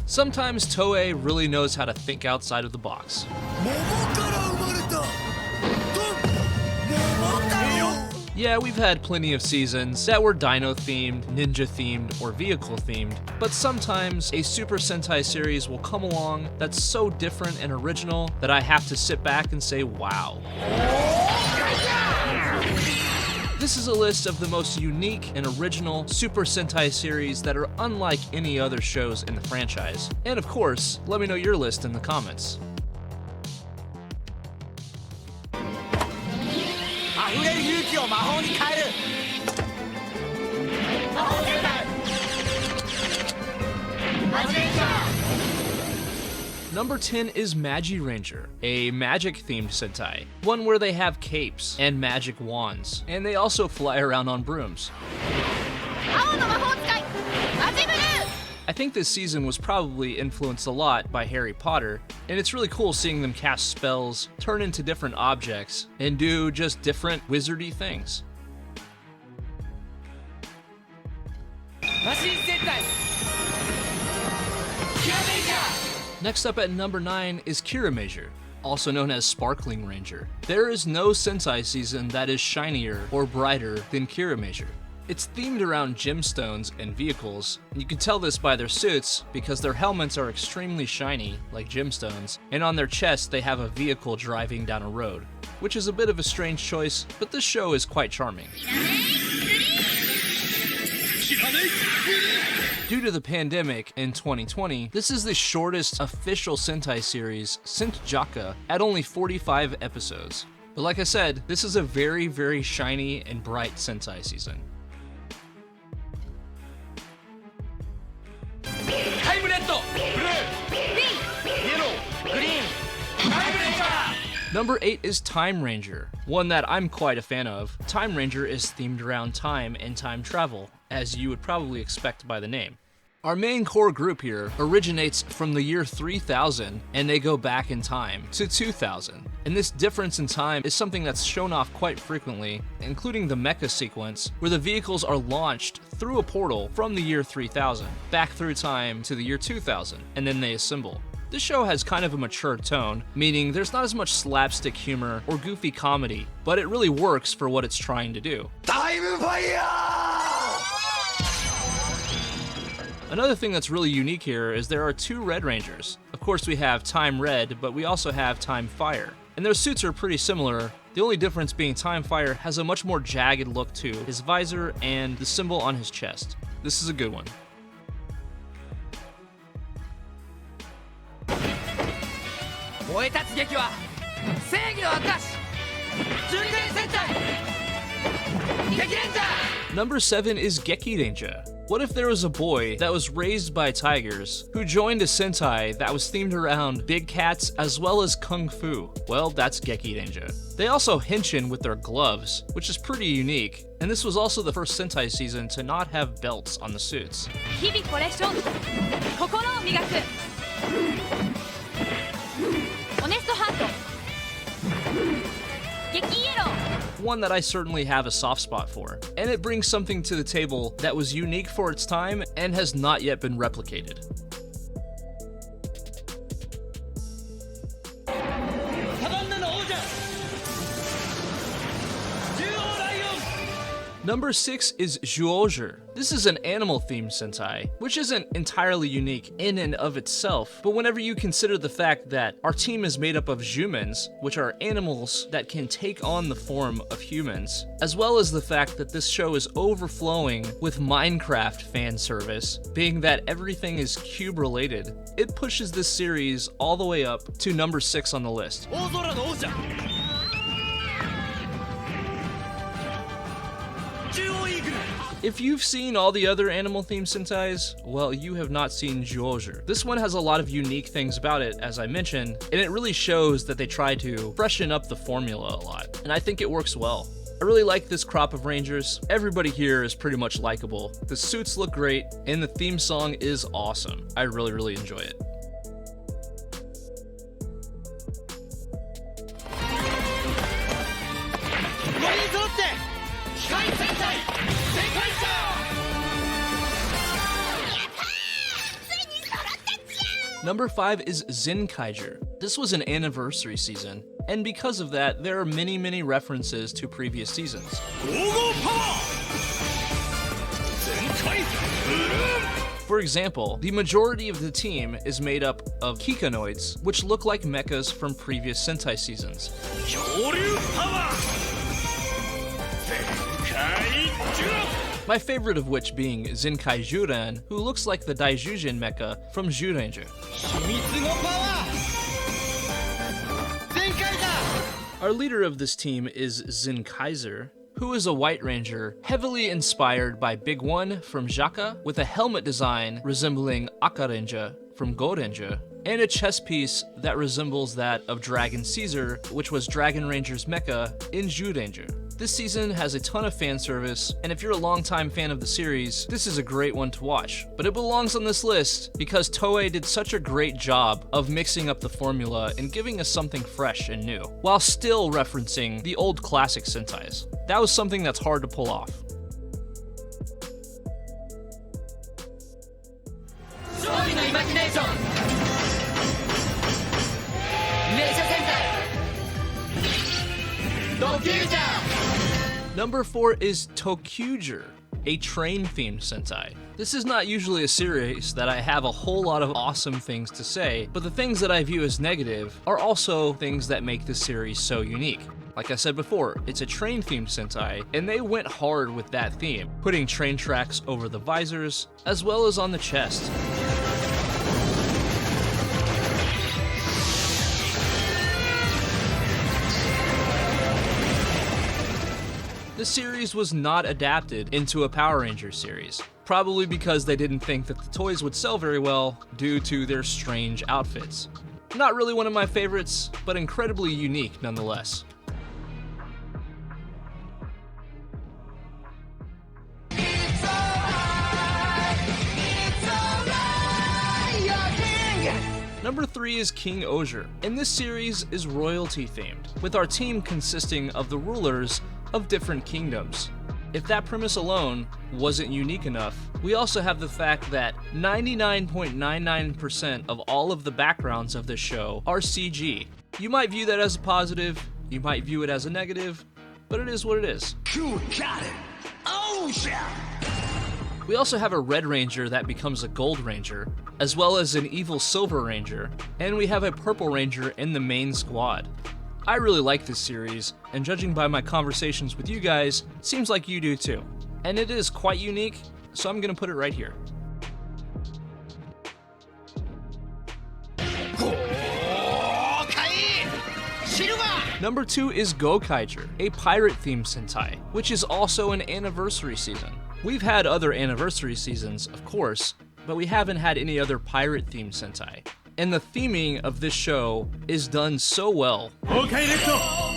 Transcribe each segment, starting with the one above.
Sometimes Toei really knows how to think outside of the box. Yeah, we've had plenty of seasons that were dino-themed, ninja-themed, or vehicle-themed, but sometimes a Super Sentai series will come along that's so different and original that I have to sit back and say, wow. This is a list of the most unique and original Super Sentai series that are unlike any other shows in the franchise. And of course, let me know your list in the comments. Number 10 is Magi Ranger, a magic-themed Sentai, one where they have capes and magic wands, and they also fly around on brooms. I think this season was probably influenced a lot by Harry Potter, and it's really cool seeing them cast spells, turn into different objects, and do just different wizardy things. Next up at number 9 is king-ohger, also known as Sparkling Ranger. There is no Sentai season that is shinier or brighter than king-ohger. It's themed around gemstones and vehicles, and you can tell this by their suits because their helmets are extremely shiny, like gemstones, and on their chests they have a vehicle driving down a road, which is a bit of a strange choice, but this show is quite charming. Due to the pandemic in 2020, this is the shortest official Sentai series since Jaka at only 45 episodes. But like I said, this is a very, very shiny and bright Sentai season. Number 8 is Time Ranger, one that I'm quite a fan of. Time Ranger is themed around time and time travel, as you would probably expect by the name. Our main core group here originates from the year 3000, and they go back in time to 2000. And this difference in time is something that's shown off quite frequently, including the mecha sequence, where the vehicles are launched through a portal from the year 3000, back through time to the year 2000, and then they assemble. This show has kind of a mature tone, meaning there's not as much slapstick humor or goofy comedy, but it really works for what it's trying to do. Time Fire! Another thing that's really unique here is there are 2 Red Rangers. Of course we have Time Red, but we also have Time Fire. And their suits are pretty similar, the only difference being Time Fire has a much more jagged look to his visor and the symbol on his chest. This is a good one. Number 7 is Geki Ranger. What if there was a boy that was raised by tigers who joined a Sentai that was themed around big cats as well as kung fu? Well, that's Geki Ranger. They also henshin with their gloves, which is pretty unique, and this was also the first Sentai season to not have belts on the suits. One that I certainly have a soft spot for, and it brings something to the table that was unique for its time and has not yet been replicated. Number 6 is king-ohger. This is an animal-themed Sentai, which isn't entirely unique in and of itself, but whenever you consider the fact that our team is made up of humans, which are animals that can take on the form of humans, as well as the fact that this show is overflowing with Minecraft fan service, being that everything is cube-related, it pushes this series all the way up to number 6 on the list. If you've seen all the other animal-themed Sentais, well, you have not seen king-ohger. This one has a lot of unique things about it, as I mentioned, and it really shows that they try to freshen up the formula a lot, and I think it works well. I really like this crop of Rangers. Everybody here is pretty much likable. The suits look great, and the theme song is awesome. I really enjoy it. Number 5 is king-ohger. This was an anniversary season, and because of that, there are many references to previous seasons. For example, the majority of the team is made up of kikanoids, which look like mechas from previous Sentai seasons. My favorite of which being Zenkaijuran, who looks like the Daijujin mecha from Zyuranger. Our leader of this team is Zenkaiser, who is a White Ranger heavily inspired by Big One from Jaka, with a helmet design resembling Akarenja from Gorenja, and a chest piece that resembles that of Dragon Caesar, which was Dragon Ranger's mecha in Zyuranger. This season has a ton of fan service, and if you're a longtime fan of the series, this is a great one to watch. But it belongs on this list because Toei did such a great job of mixing up the formula and giving us something fresh and new, while still referencing the old classic Sentais. That was something that's hard to pull off. Number 4 is Toku-ger, a train-themed Sentai. This is not usually a series that I have a whole lot of awesome things to say, but the things that I view as negative are also things that make this series so unique. Like I said before, it's a train-themed Sentai, and they went hard with that theme, putting train tracks over the visors, as well as on the chest. The series was not adapted into a Power Rangers series, probably because they didn't think that the toys would sell very well due to their strange outfits. Not really one of my favorites, but incredibly unique nonetheless. Number 3 is king-ohger, and this series is royalty themed, with our team consisting of the rulers of different kingdoms. If that premise alone wasn't unique enough, we also have the fact that 99.99% of all of the backgrounds of this show are CG. You might view that as a positive, you might view it as a negative, but it is what it is. You got it! Oh yeah! We also have a Red Ranger that becomes a Gold Ranger, as well as an evil Silver Ranger, and we have a Purple Ranger in the main squad. I really like this series, and judging by my conversations with you guys, seems like you do too. And it is quite unique, so I'm gonna put it right here. Number 2 is king-ohger, a pirate-themed Sentai, which is also an anniversary season. We've had other anniversary seasons, of course, but we haven't had any other pirate-themed Sentai. And the theming of this show is done so well. Okay, let's go!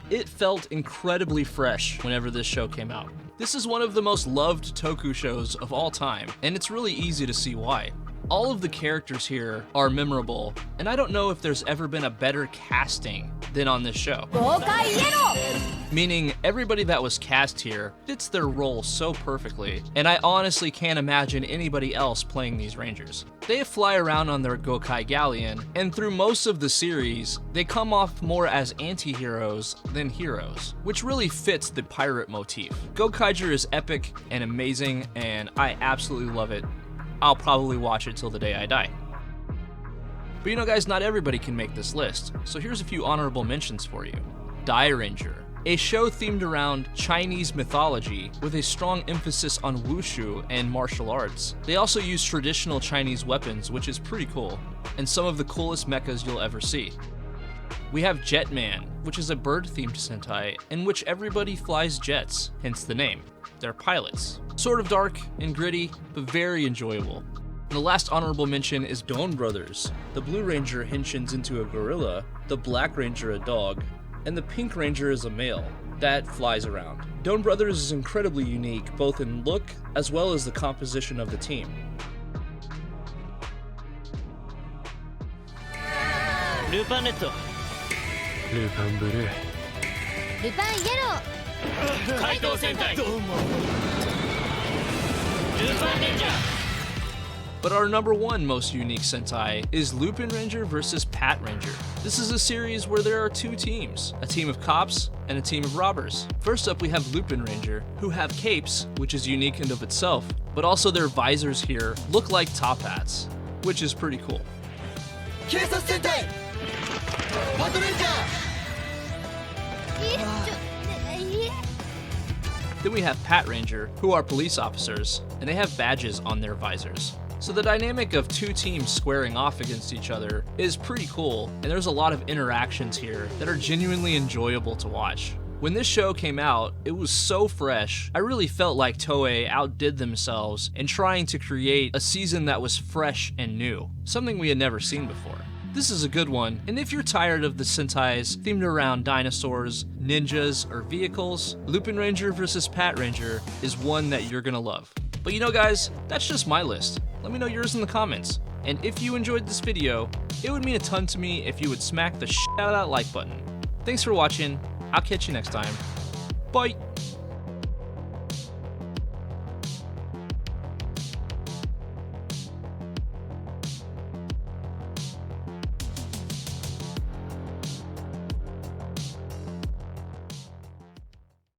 It felt incredibly fresh whenever this show came out. This is one of the most loved Toku shows of all time, and it's really easy to see why. All of the characters here are memorable, and I don't know if there's ever been a better casting than on this show. Meaning, everybody that was cast here fits their role so perfectly, and I honestly can't imagine anybody else playing these Rangers. They fly around on their Gokai Galleon, and through most of the series, they come off more as anti-heroes than heroes, which really fits the pirate motif. king-ohger is epic and amazing, and I absolutely love it. I'll probably watch it till the day I die. But you know guys, not everybody can make this list, so here's a few honorable mentions for you. Ranger, a show themed around Chinese mythology with a strong emphasis on wushu and martial arts. They also use traditional Chinese weapons, which is pretty cool, and some of the coolest mechas you'll ever see. We have Jetman, which is a bird-themed Sentai in which everybody flies jets, hence the name. They're pilots. Sort of dark and gritty, but very enjoyable. And the last honorable mention is Dawn Brothers. The Blue Ranger henshins into a gorilla, the Black Ranger a dog, and the Pink Ranger is a male that flies around. Dawn Brothers is incredibly unique, both in look as well as the composition of the team. Lupin Red, Lupin Blue, Lupin Yellow, Kaito Sentai, Lupin Ninja. But our number one most unique Sentai is Lupin Ranger vs. Pat Ranger. This is a series where there are two teams, a team of cops and a team of robbers. First up we have Lupin Ranger, who have capes, which is unique in of itself, but also their visors here look like top hats, which is pretty cool. Sentai! Then we have Pat Ranger, who are police officers, and they have badges on their visors. So the dynamic of two teams squaring off against each other is pretty cool, and there's a lot of interactions here that are genuinely enjoyable to watch. When this show came out, it was so fresh, I really felt like Toei outdid themselves in trying to create a season that was fresh and new, something we had never seen before. This is a good one, and if you're tired of the Sentais themed around dinosaurs, ninjas, or vehicles, Lupin Ranger vs. Pat Ranger is one that you're gonna love. But you know guys, that's just my list. Let me know yours in the comments. And if you enjoyed this video, it would mean a ton to me if you would smack the shit out of that like button. Thanks for watching, I'll catch you next time. Bye!